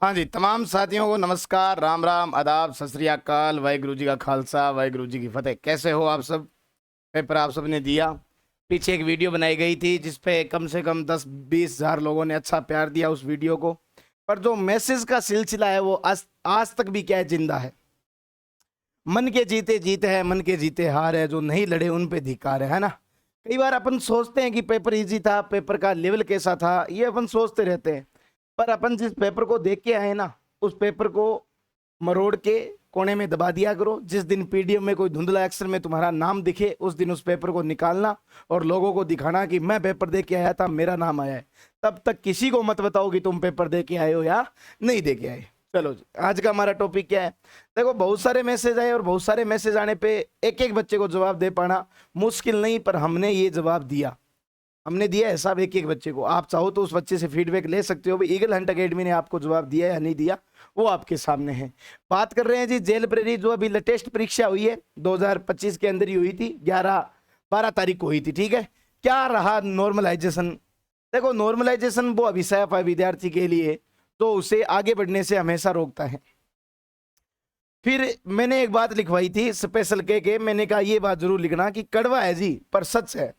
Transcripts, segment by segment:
हाँ जी, तमाम साथियों को नमस्कार, राम राम, आदाब, सत श्री अकाल, वाहिगुरु जी का खालसा, वाहिगुरु जी की फतेह। कैसे हो आप सब? पेपर आप सब ने दिया। पीछे एक वीडियो बनाई गई थी जिसपे कम से कम 10-20 हज़ार लोगों ने अच्छा प्यार दिया उस वीडियो को। पर जो मैसेज का सिलसिला है वो आज तक भी क्या है, जिंदा है। मन के जीते जीत है, मन के जीते हार है, जो नहीं लड़े उन पे धिक्कार है ना। कई बार अपन सोचते हैं कि पेपर इजी था, पेपर का लेवल कैसा था, ये अपन सोचते रहते हैं। पर अपन जिस पेपर को देख के आए ना, उस पेपर को मरोड़ के कोने में दबा दिया करो। जिस दिन पीडीएफ में कोई धुंधला अक्षर में तुम्हारा नाम दिखे, उस दिन उस पेपर को निकालना और लोगों को दिखाना कि मैं पेपर दे के आया था, मेरा नाम आया है। तब तक किसी को मत बताओ कि तुम पेपर दे के आए हो या नहीं दे के आए। चलो जी, आज का हमारा टॉपिक क्या है? देखो, बहुत सारे मैसेज आए और बहुत सारे मैसेज आने पे एक एक बच्चे को जवाब दे पाना मुश्किल नहीं, पर हमने ये जवाब दिया, हमने दिया है सब एक एक बच्चे को। आप चाहो तो उस बच्चे से फीडबैक ले सकते हो, ईगल हंट अकेडमी ने आपको जवाब दिया या नहीं दिया, वो आपके सामने है। बात कर रहे हैं जी जेल प्रेरी, जो अभी लेटेस्ट परीक्षा हुई है 2025 के अंदर ही हुई थी, 11-12 तारीख को हुई थी। ठीक है, क्या रहा नॉर्मलाइजेशन? देखो, नॉर्मलाइजेशन वो अभिशाप है विद्यार्थी के लिए, तो उसे आगे बढ़ने से हमेशा रोकता है। फिर मैंने एक बात लिखवाई थी स्पेशल के मैंने कहा ये बात जरूर लिखना कि कड़वा है जी पर सच है।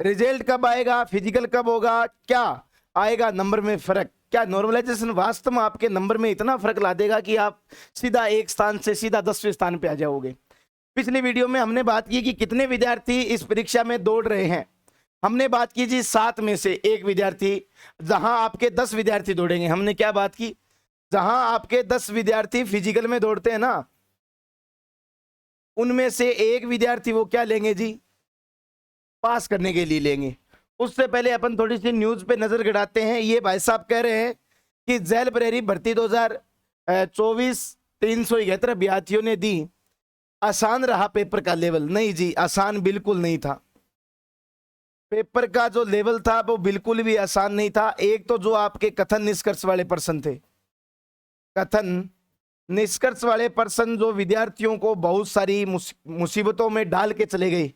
रिजल्ट कब आएगा, फिजिकल कब होगा, क्या आएगा नंबर में फर्क? क्या नॉर्मलाइजेशन वास्तव में आपके नंबर में इतना फर्क ला देगा कि आप सीधा एक स्थान से सीधा 10वें स्थान पे आ जाओगे? पिछली वीडियो में हमने बात की कि कितने विद्यार्थी इस परीक्षा में दौड़ रहे हैं। हमने बात की जी 7 में से एक विद्यार्थी, जहां आपके 10 विद्यार्थी दौड़ेंगे। हमने क्या बात की? जहां आपके 10 विद्यार्थी फिजिकल में दौड़ते हैं ना, उनमें से एक विद्यार्थी वो क्या लेंगे जी, पास करने के लिए लेंगे। उससे पहले अपन थोड़ी सी न्यूज पे नजर गड़ाते हैं। ये भाई साहब कह रहे हैं कि जेल प्रेरी भर्ती 2024 371 अभ्यर्थियों ने दी, आसान रहा पेपर का लेवल। नहीं जी, आसान बिल्कुल नहीं था। पेपर का जो लेवल था वो बिल्कुल भी आसान नहीं था। एक तो जो आपके कथन निष्कर्ष वाले पर्सन थे, कथन निष्कर्ष वाले पर्सन जो विद्यार्थियों को बहुत सारी मुसीबतों में डाल के चले गए।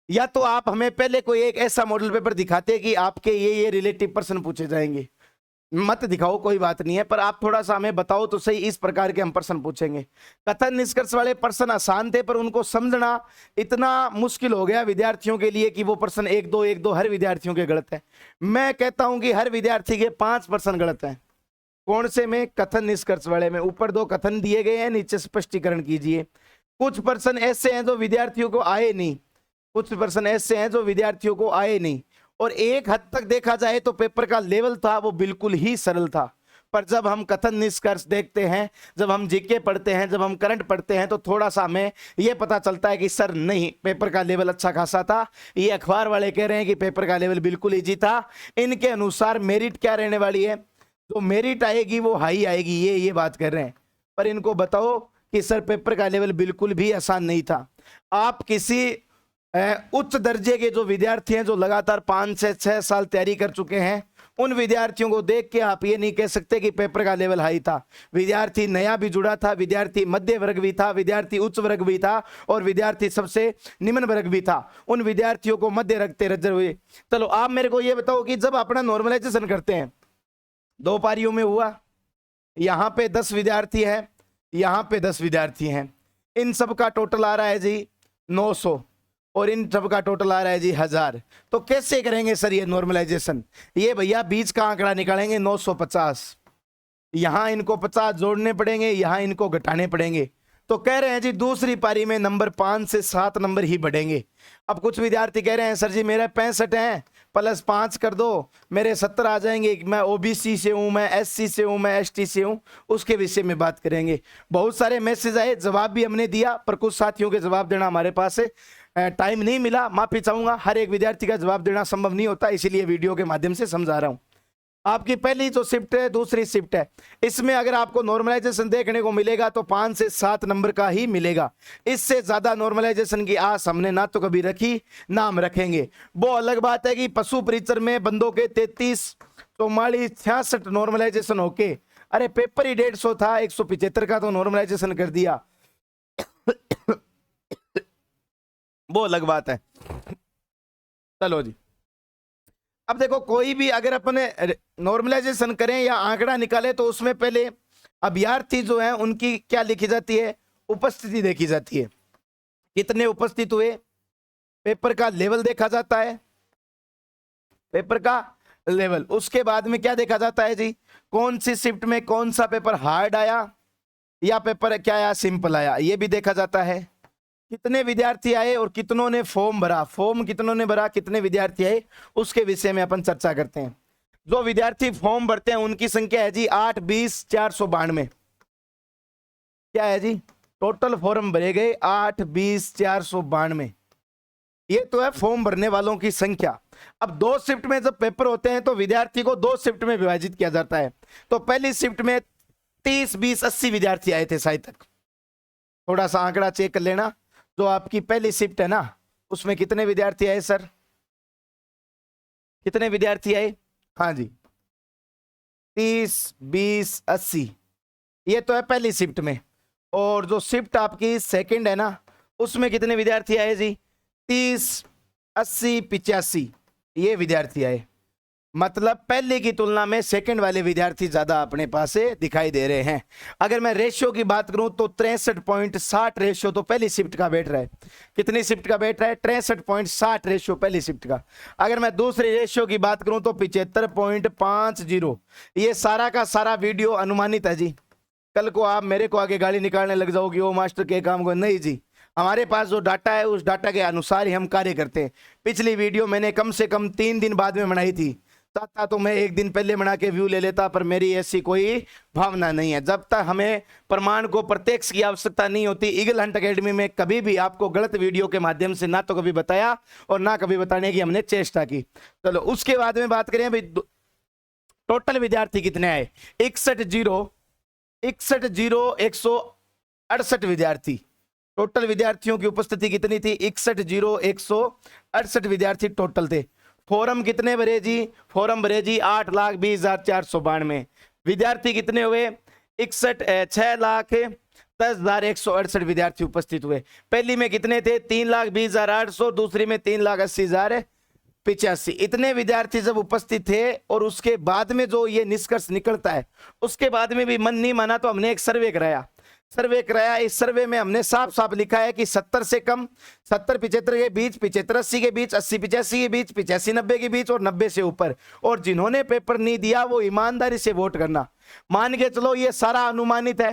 या तो आप हमें पहले कोई एक ऐसा मॉडल पेपर दिखाते कि आपके ये रिलेटिव पर्सन पूछे जाएंगे। मत दिखाओ, कोई बात नहीं है, पर आप थोड़ा सा हमें बताओ तो सही, इस प्रकार के हम पर्सन पूछेंगे। कथन निष्कर्ष वाले पर्सन आसान थे, पर उनको समझना इतना मुश्किल हो गया विद्यार्थियों के लिए कि वो पर्सन एक दो हर विद्यार्थियों के गलत है। मैं कहता हूं कि हर विद्यार्थी के 5 पर्सन गलत हैं। कौन से में? कथन निष्कर्ष वाले में। ऊपर 2 कथन दिए गए हैं, नीचे स्पष्टीकरण कीजिए। कुछ पर्सन ऐसे हैं जो विद्यार्थियों को आए नहीं, कुछ पर्सन ऐसे हैं जो विद्यार्थियों को आए नहीं। और एक हद तक देखा जाए तो पेपर का लेवल था वो बिल्कुल ही सरल था। पर जब हम कथन निष्कर्ष देखते हैं, जब हम जीके पढ़ते हैं, जब हम करंट पढ़ते हैं, तो थोड़ा सा हमें यह पता चलता है कि सर नहीं, पेपर का लेवल अच्छा खासा था। ये अखबार वाले कह रहे हैं कि पेपर का लेवल बिल्कुल ईजी था। इनके अनुसार मेरिट क्या रहने वाली है? तो मेरिट आएगी वो हाई आएगी, ये बात कर रहे हैं। पर इनको बताओ कि सर पेपर का लेवल बिल्कुल भी आसान नहीं था। आप किसी उच्च दर्जे के जो विद्यार्थी हैं, जो लगातार 5 से 6 साल तैयारी कर चुके हैं, उन विद्यार्थियों को देख के आप ये नहीं कह सकते कि पेपर का लेवल हाई था। विद्यार्थी नया भी जुड़ा था, विद्यार्थी मध्य वर्ग भी था, विद्यार्थी उच्च वर्ग भी था, और विद्यार्थी सबसे निम्न वर्ग भी था। उन विद्यार्थियों को मध्य रखते रजर हुए। चलो आप मेरे को ये बताओ कि जब अपना नॉर्मलाइजेशन करते हैं, 2 पारियों में हुआ, यहाँ पे 10 विद्यार्थी है, यहाँ पे 10 विद्यार्थी हैं, इन सब का टोटल आ रहा है जी 900, और इन सब का टोटल आ रहा है जी 1000। तो कैसे करेंगे सर ये नॉर्मलाइजेशन? ये भैया बीच का आंकड़ा निकालेंगे 950, यहां इनको 50 जोड़ने पड़ेंगे, यहां इनको घटाने पड़ेंगे। तो कह रहे हैं जी दूसरी पारी में नंबर 5 से 7 नंबर ही बढ़ेंगे। अब कुछ विद्यार्थी कह रहे हैं सर जी मेरे 65 हैं, प्लस 5 कर दो, मेरे 70 आ जाएंगे। मैं ओबीसी से हूं, मैं एससी से हूं, मैं एसटी से हूं। उसके विषय में बात करेंगे। बहुत सारे मैसेज आए, जवाब भी हमने दिया, पर कुछ साथियों के जवाब देना हमारे पास टाइम नहीं मिला। माफी चाहूंगा, हर एक विद्यार्थी का जवाब देना संभव नहीं होता, इसीलिए वीडियो के माध्यम से समझा रहा हूं। आपकी पहली जो शिफ्ट है, दूसरी शिफ्ट है, इसमें अगर आपको नॉर्मलाइजेशन देखने को मिलेगा तो 5 से 7 नंबर का ही मिलेगा। इससे ज्यादा नॉर्मलाइजेशन की आस हमने ना तो कभी रखी, ना हम रखेंगे। वो अलग बात है कि पशु परिचर में बंदों के 33, 44, 66 नॉर्मलाइजेशन होके, अरे पेपर ही 150 था, 175 का तो नॉर्मलाइजेशन कर दिया। वो अलग बात है। चलो जी, अब देखो कोई भी अगर अपने नॉर्मलाइजेशन करें या आंकड़ा निकाले तो उसमें पहले अभ्यर्थी जो है उनकी क्या लिखी जाती है, उपस्थिति देखी जाती है, कितने उपस्थित हुए, पेपर का लेवल देखा जाता है, पेपर का लेवल। उसके बाद में क्या देखा जाता है जी, कौन सी शिफ्ट में कौन सा पेपर हार्ड आया या पेपर क्या आया, सिंपल आया, ये भी देखा जाता है। कितने विद्यार्थी आए और कितनों ने फॉर्म भरा, फॉर्म कितनों ने भरा, कितने विद्यार्थी आए, उसके विषय में अपन चर्चा करते हैं। जो विद्यार्थी फॉर्म भरते हैं उनकी संख्या है जी 8,20,492। क्या है जी, टोटल फॉर्म भरे गए 8,20,492। ये तो है फॉर्म भरने वालों की संख्या। अब 2 शिफ्ट में जब पेपर होते हैं तो विद्यार्थी को 2 शिफ्ट में विभाजित किया जाता है। तो पहली शिफ्ट में 30, 20, 80 विद्यार्थी आए थे शायद तक। थोड़ा सा आंकड़ा चेक कर लेना, जो आपकी पहली शिफ्ट है ना उसमें कितने विद्यार्थी आए सर, कितने विद्यार्थी आए, हाँ जी 30, 20, 80, ये तो है पहली शिफ्ट में। और जो शिफ्ट आपकी सेकंड है ना उसमें कितने विद्यार्थी आए जी, 30, 80, 85 ये विद्यार्थी आए। मतलब पहले की तुलना में सेकंड वाले विद्यार्थी ज्यादा अपने पास से दिखाई दे रहे हैं। अगर मैं रेशियो की बात करूं तो 63.60 रेशियो तो पहली शिफ्ट का बैठ रहा है। कितनी शिफ्ट का बैठ रहा है, 63.60 रेशियो पहली शिफ्ट का। अगर मैं दूसरी रेशियो की बात करूं तो 75.50। ये सारा का सारा वीडियो अनुमानित है जी। कल को आप मेरे को आगे गाली निकालने लग जाओगी वो मास्टर के काम को, नहीं जी, हमारे पास जो डाटा है उस डाटा के अनुसार ही हम कार्य करते हैं। पिछली वीडियो मैंने कम से कम 3 दिन बाद में बनाई थी, चाहता तो मैं 1 दिन पहले बना के व्यू ले लेता, पर मेरी ऐसी कोई भावना नहीं है। जब तक हमें प्रमाण को प्रत्यक्ष की आवश्यकता नहीं होती, ईगल हंट एकेडमी में कभी भी आपको गलत वीडियो के माध्यम से ना तो कभी बताया और ना कभी बताने की हमने चेष्टा की। चलो उसके बाद में बात करें भाई, टोटल विद्यार्थी कितने आए, 61,168 विद्यार्थी। टोटल विद्यार्थियों की उपस्थिति कितनी थी, 61,168 विद्यार्थी टोटल थे। फॉर्म कितने भरे जी, फॉर्म भरे जी 8,20,492। विद्यार्थी कितने हुए, 6,10,168 विद्यार्थी उपस्थित हुए। पहली में कितने थे, 3,20,800, दूसरी में 3,80,085। इतने विद्यार्थी जब उपस्थित थे और उसके बाद में जो ये निष्कर्ष निकलता है, उसके बाद में भी मन नहीं माना तो हमने एक सर्वे कराया। इस सर्वे में हमने साफ साफ लिखा है कि 70 से कम, 70-75 के बीच, 75-80 के बीच, 80-85 के बीच, 85-90 के बीच और 90 से ऊपर। और जिन्होंने पेपर नहीं दिया वो ईमानदारी से वोट करना। मान के चलो ये सारा अनुमानित है,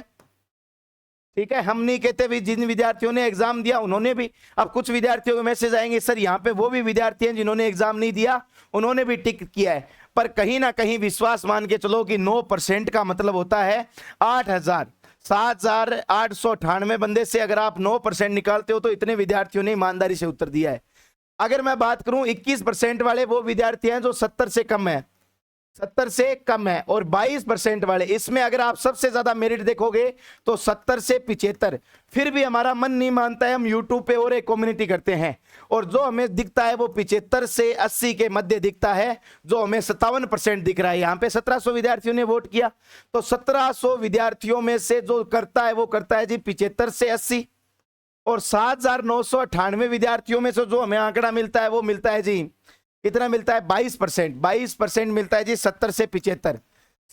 ठीक है, हम नहीं कहते भी जिन विद्यार्थियों ने एग्जाम दिया उन्होंने भी। अब कुछ विद्यार्थियों के मैसेज आएंगे सर यहाँ पे वो भी विद्यार्थी हैं जिन्होंने एग्जाम नहीं दिया, उन्होंने भी टिक किया है। पर कहीं ना कहीं विश्वास मान के चलो कि 9% का मतलब होता है 7,898 बंदे से अगर आप 9% निकालते हो तो इतने विद्यार्थियों ने ईमानदारी से उत्तर दिया है। अगर मैं बात करूं 21% वाले वो विद्यार्थी हैं जो 70 से कम है, 70 से कम है, और 22% वाले, इसमें अगर आप सबसे ज्यादा मेरिट देखोगे तो 70 से 75। फिर भी हमारा मन नहीं मानता है, हम यूट्यूब पे और एक कम्युनिटी करते हैं और जो हमें दिखता है वो 75 से 80 के मध्य दिखता है, जो हमें 57% दिख रहा है। यहाँ पे 1700 विद्यार्थियों ने वोट किया, तो 1700 विद्यार्थियों में से जो करता है वो करता है जी 75 से 80, और 7,998 विद्यार्थियों में से जो हमें आंकड़ा मिलता है वो मिलता है जी, कितना मिलता है, 22%। 22% मिलता है जी 70 से 75,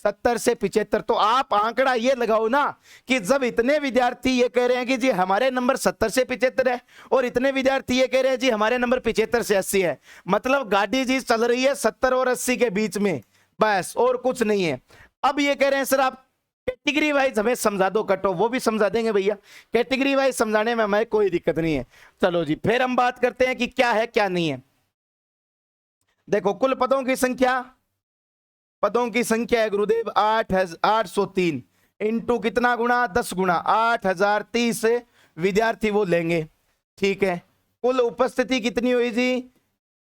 70 से 75। तो आप आंकड़ा ये लगाओ ना कि जब इतने विद्यार्थी ये कह रहे हैं कि जी हमारे नंबर 70 से 75 है और इतने विद्यार्थी ये कह रहे हैं जी हमारे नंबर 75 से 80 है, मतलब गाड़ी जी चल रही है 70 और 80 के बीच में, बस और कुछ नहीं है। अब ये कह रहे हैं सर आप कैटेगरी वाइज हमें समझा दो, कटो, वो भी समझा देंगे भैया, कैटेगरी वाइज समझाने में हमें कोई दिक्कत नहीं है। चलो जी फिर हम बात करते हैं कि क्या है क्या नहीं है। देखो कुल पदों की संख्या, पदों की संख्या है गुरुदेव 8,803 इंटू कितना गुना, 10 गुना, 8,030 विद्यार्थी वो लेंगे, ठीक है। कुल उपस्थिति कितनी हुई जी,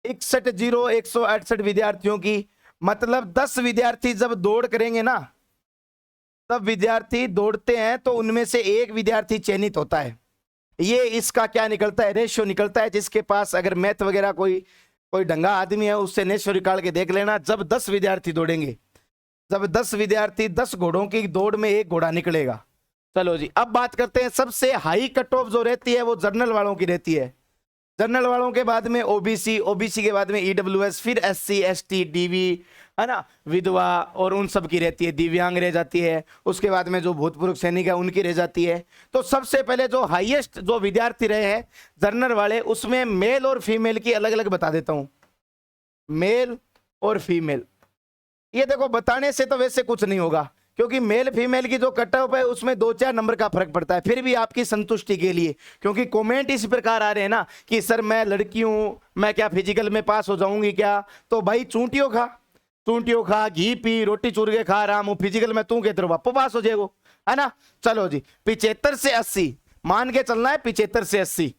61,168 विद्यार्थियों की। मतलब 10 विद्यार्थी जब दौड़ करेंगे ना, तब विद्यार्थी दौड़ते हैं तो उनमें से एक विद्यार्थी चयनित होता है। ये इसका क्या निकलता है, रेशियो निकलता है। जिसके पास अगर मैथ वगैरह कोई ढंगा आदमी है उससे रेशियो निकाल के देख लेना। जब 10 विद्यार्थी दौड़ेंगे, जब 10 विद्यार्थी 10 घोड़ों की दौड़ में एक घोड़ा निकलेगा। चलो जी अब बात करते हैं, सबसे हाई कट ऑफ जो रहती है वो जर्नल वालों की रहती है। जनरल वालों के बाद में ओबीसी, ओबीसी के बाद में ईडब्ल्यूएस, फिर एससी, एसटी, डीवी, है ना, विधवा और उन सब की रहती है, दिव्यांग रह जाती है। उसके बाद में जो भूतपूर्व सैनिक है उनकी रह जाती है। तो सबसे पहले जो हाईएस्ट जो विद्यार्थी रहे हैं जनरल वाले, उसमें मेल और फीमेल की अलग अलग बता देता हूं, मेल और फीमेल। ये देखो बताने से तो वैसे कुछ नहीं होगा, क्योंकि मेल फीमेल की जो कट ऑफ है उसमें 2-4 नंबर का फर्क पड़ता है। फिर भी आपकी संतुष्टि के लिए, क्योंकि कमेंट इस प्रकार आ रहे हैं ना कि सर मैं लड़की हूं, मैं क्या फिजिकल में पास हो जाऊंगी क्या? तो भाई चूंटियों खा, घी पी, रोटी चूर के खा रहा हूं, फिजिकल में तू कहते बापो पास हो जाएगो, है ना। चलो जी 75 से 80 मान के चलना है, 75 से 80,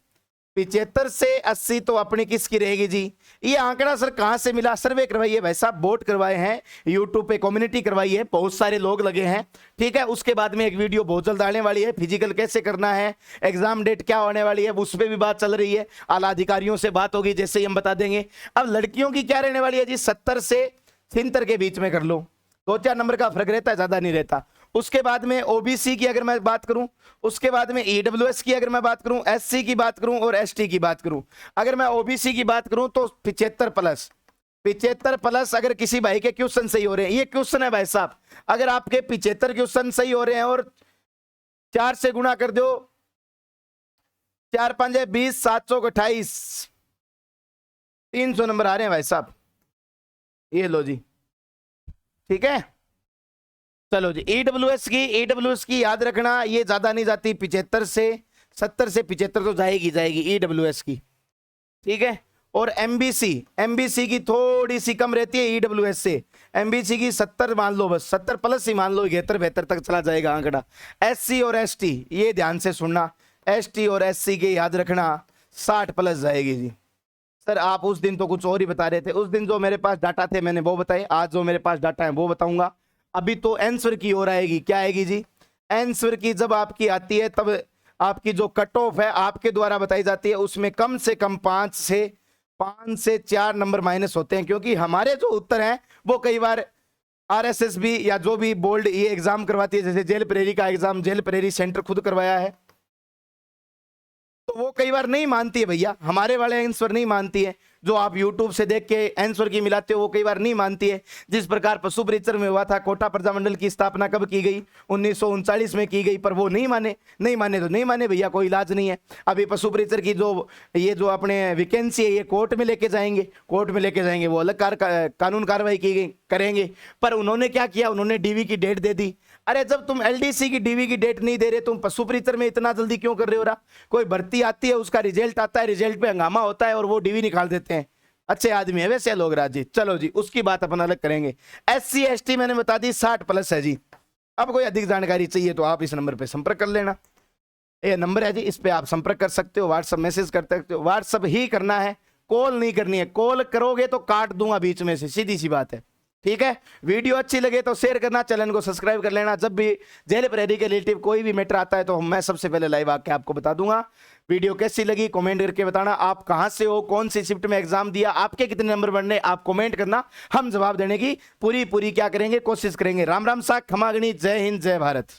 75 से 80 तो अपनी किसकी रहेगी जी? ये आंकड़ा सर कहां से मिला? सर्वे करवाइए भाई साहब, वोट करवाए हैं, यूट्यूब पे कम्युनिटी करवाई है, बहुत सारे लोग लगे हैं, ठीक है। उसके बाद में एक वीडियो बहुत जल्द आने वाली है, फिजिकल कैसे करना है, एग्जाम डेट क्या होने वाली है, उस पर भी बात चल रही है, आला अधिकारियों से बात होगी, जैसे ही हम बता देंगे। अब लड़कियों की क्या रहने वाली है जी? 70 से 73 के बीच में कर लो, 2-4 नंबर का फर्क रहता है, ज्यादा नहीं रहता। उसके बाद में ओबीसी की अगर मैं बात करूं, उसके बाद में ईडब्ल्यूएस की अगर मैं बात करूं, एससी की बात करूं और एसटी की बात करूं। अगर मैं ओबीसी की बात करूं तो 75 प्लस अगर किसी भाई के क्वेश्चन सही हो रहे हैं, ये क्वेश्चन है भाई साहब, अगर आपके 75 क्वेश्चन सही हो रहे हैं और 4 से गुणा कर दो, 4 5 20, 7 चौक 28, 300 नंबर आ रहे हैं भाई साहब, ये लो जी, ठीक है। चलो जी ईडब्ल्यूएस की याद रखना, ये ज्यादा नहीं जाती, 75 से 70 से 75 तो जाएगी ईडब्ल्यूएस की, ठीक है। और एमबीसी की थोड़ी सी कम रहती है ईडब्ल्यूएस से, एमबीसी की 70 मान लो, बस 70 प्लस ही मान लो, 73-72 तक चला जाएगा आंकड़ा। एससी और एसटी ये ध्यान से सुनना, एसटी और एससी के याद रखना 60 प्लस जाएगी जी। सर आप उस दिन तो कुछ और ही बता रहे थे, उस दिन जो मेरे पास डाटा थे मैंने वो बताए, आज जो मेरे पास डाटा है वो बताऊंगा। अभी तो आंसर की ओर आएगी, क्या आएगी जी? आंसर की जब आपकी आती है तब आपकी जो कट ऑफ है आपके द्वारा बताई जाती है, उसमें कम से कम 5 से 4 नंबर माइनस होते हैं, क्योंकि हमारे जो उत्तर हैं वो कई बार आरएसएस या जो भी बोर्ड ये एग्जाम करवाती है, जैसे जेल प्रेरी का एग्जाम जेल प्रेरी सेंटर खुद करवाया है, तो वो कई बार नहीं मानती है भैया, हमारे वाले आंसर नहीं मानती है, जो आप YouTube से देख के आंसर की मिलाते हो वो कई बार नहीं मानती है। जिस प्रकार पशु परिचर में हुआ था, कोटा प्रजामंडल की स्थापना कब की गई? 1939 में की गई, पर वो नहीं माने तो नहीं माने भैया, कोई इलाज नहीं है। अभी पशु परिचर की ये जो अपने वैकेंसी है ये कोर्ट में लेके जाएंगे, वो अलग कानून कार्रवाई करेंगे। पर उन्होंने क्या किया? उन्होंने डीवी की डेट दे दी। अरे जब तुम एलडीसी की डीवी की डेट नहीं दे रहे, तुम पशु परिचर में इतना जल्दी क्यों कर रहे हो? कोई भर्ती आती है, उसका रिजल्ट आता है, रिजल्ट पे हंगामा होता है और वो डीवी निकाल देते हैं। अच्छे आदमी है वैसे लोग राज जी। चलो जी उसकी बात अपन अलग करेंगे। एससी एसटी मैंने बता दी 60 प्लस है जी। अब कोई अधिक जानकारी चाहिए तो आप इस नंबर पे संपर्क कर लेना, ये नंबर है जी, इस पे आप संपर्क कर सकते हो, व्हाट्सएप मैसेज कर सकते हो, व्हाट्सएप ही करना है, कॉल नहीं करनी है, कॉल करोगे तो काट दूंगा बीच में से, सीधी सी बात है, ठीक है। वीडियो अच्छी लगे तो शेयर करना, चैनल को सब्सक्राइब कर लेना। जब भी जेल प्रेरी के रिलेटिव कोई भी मैटर आता है तो मैं सबसे पहले लाइव आके आपको बता दूंगा। वीडियो कैसी लगी कमेंट करके बताना, आप कहां से हो, कौन सी शिफ्ट में एग्जाम दिया, आपके कितने नंबर बनने, आप कमेंट करना, हम जवाब देने की पूरी क्या करेंगे, कोशिश करेंगे। राम राम सा खमागणी, जय हिंद जय भारत।